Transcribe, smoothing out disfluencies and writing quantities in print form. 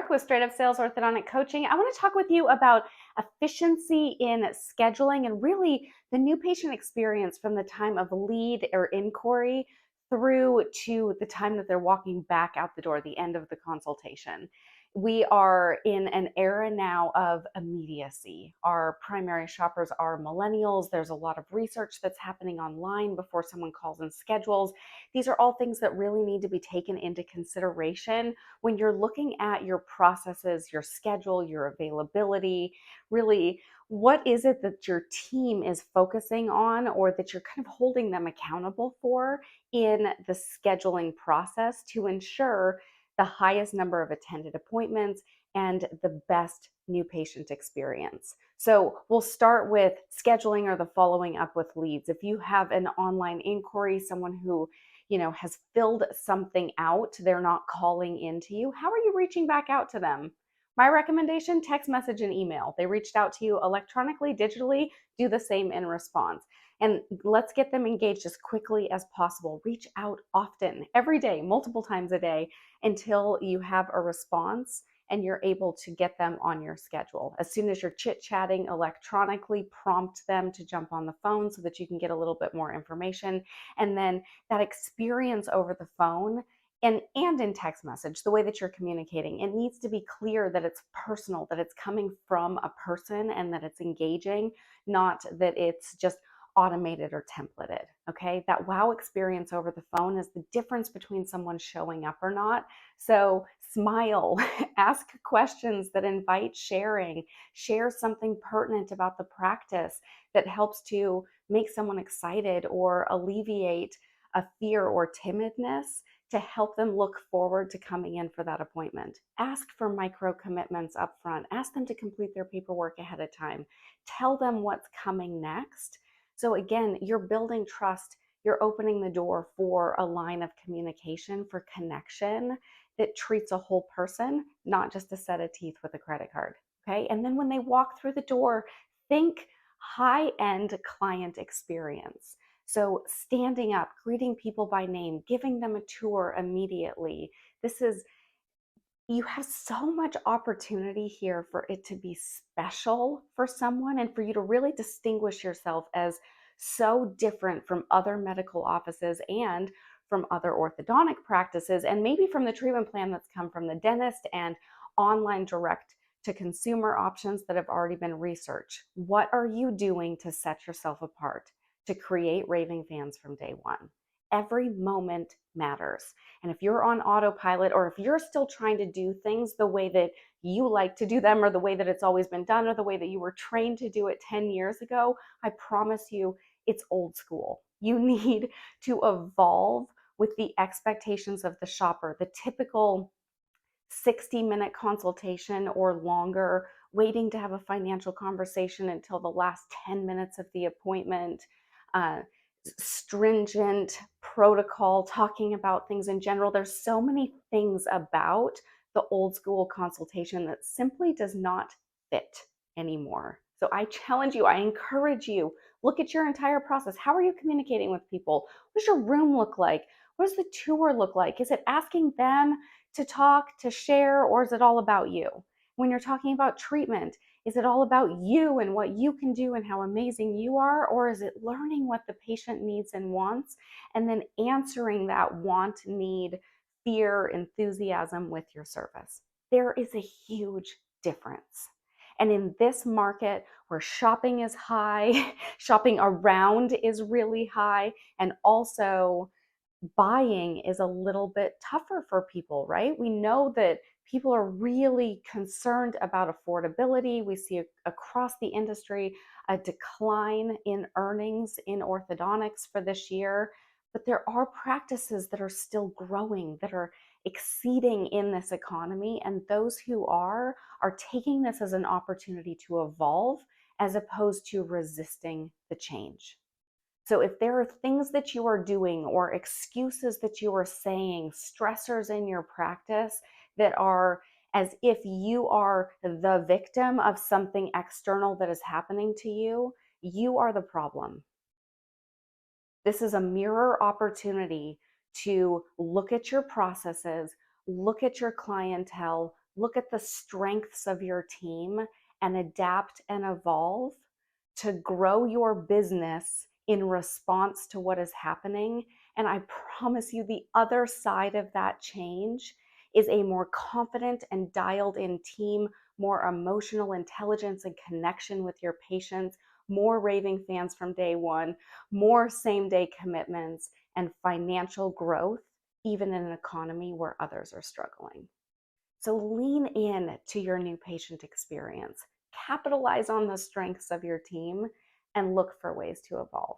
Brooke with Straight Up Sales Orthodontic Coaching. I want to talk with you about efficiency in scheduling and really the new patient experience from the time of lead or inquiry through to the time that they're walking back out the door, the end of the consultation. We are in an era now of immediacy. Our primary shoppers are millennials. There's a lot of research that's happening online before someone calls and schedules. These are all things that really need to be taken into consideration when you're looking at your processes, your schedule, your availability. Really, what is it that your team is focusing on or that you're kind of holding them accountable for in the scheduling process to ensure the highest number of attended appointments and the best new patient experience? So we'll start with scheduling or the following up with leads. If you have an online inquiry, someone who has filled something out, they're not calling into you, how are you reaching back out to them? My recommendation: text message and email. They reached out to you electronically, digitally, do the same in response. And let's get them engaged as quickly as possible. Reach out often, every day, multiple times a day, until you have a response and you're able to get them on your schedule. As soon as you're chit-chatting electronically, prompt them to jump on the phone so that you can get a little bit more information. And then that experience over the phone and in text message, the way that you're communicating, it needs to be clear that it's personal, that it's coming from a person and that it's engaging, not that it's just automated or templated. Okay, that wow experience over the phone is the difference between someone showing up or not. So smile, ask questions that invite sharing, share something pertinent about the practice that helps to make someone excited or alleviate a fear or timidness to help them look forward to coming in for that appointment. Ask for micro commitments up front. Ask them to complete their paperwork ahead of time. Tell them what's coming next. So again, you're building trust. You're opening the door for a line of communication, for connection that treats a whole person, not just a set of teeth with a credit card. Okay. And then when they walk through the door, think high-end client experience. So standing up, greeting people by name, giving them a tour immediately. You have so much opportunity here for it to be special for someone and for you to really distinguish yourself as so different from other medical offices and from other orthodontic practices, and maybe from the treatment plan that's come from the dentist and online direct to consumer options that have already been researched. What are you doing to set yourself apart, to create raving fans from day one? Every moment matters. And if you're on autopilot, or if you're still trying to do things the way that you like to do them, or the way that it's always been done, or the way that you were trained to do it 10 years ago, I promise you it's old school. You need to evolve with the expectations of the shopper. The typical 60-minute consultation or longer, waiting to have a financial conversation until the last 10 minutes of the appointment, stringent protocol, talking about things in general. There's so many things about the old school consultation that simply does not fit anymore. So I challenge you, I encourage you, look at your entire process. How are you communicating with people? What does your room look like? What does the tour look like? Is it asking them to talk, to share, or is it all about you? When you're talking about treatment, is it all about you and what you can do and how amazing you are? Or is it learning what the patient needs and wants and then answering that want, need, fear, enthusiasm with your service? There is a huge difference. And in this market where shopping is high, shopping around is really high, and also buying is a little bit tougher for people, right? We know that people are really concerned about affordability. We see across the industry a decline in earnings in orthodontics for this year, but there are practices that are still growing, that are exceeding in this economy, and those who are taking this as an opportunity to evolve as opposed to resisting the change. So if there are things that you are doing or excuses that you are saying, stressors in your practice that are as if you are the victim of something external that is happening to you, you are the problem. This is a mirror opportunity to look at your processes, look at your clientele, look at the strengths of your team and adapt and evolve to grow your business in response to what is happening. And I promise you, the other side of that change is a more confident and dialed in team, more emotional intelligence and connection with your patients, more raving fans from day one, more same day commitments, and financial growth, even in an economy where others are struggling. So lean in to your new patient experience, capitalize on the strengths of your team, and look for ways to evolve.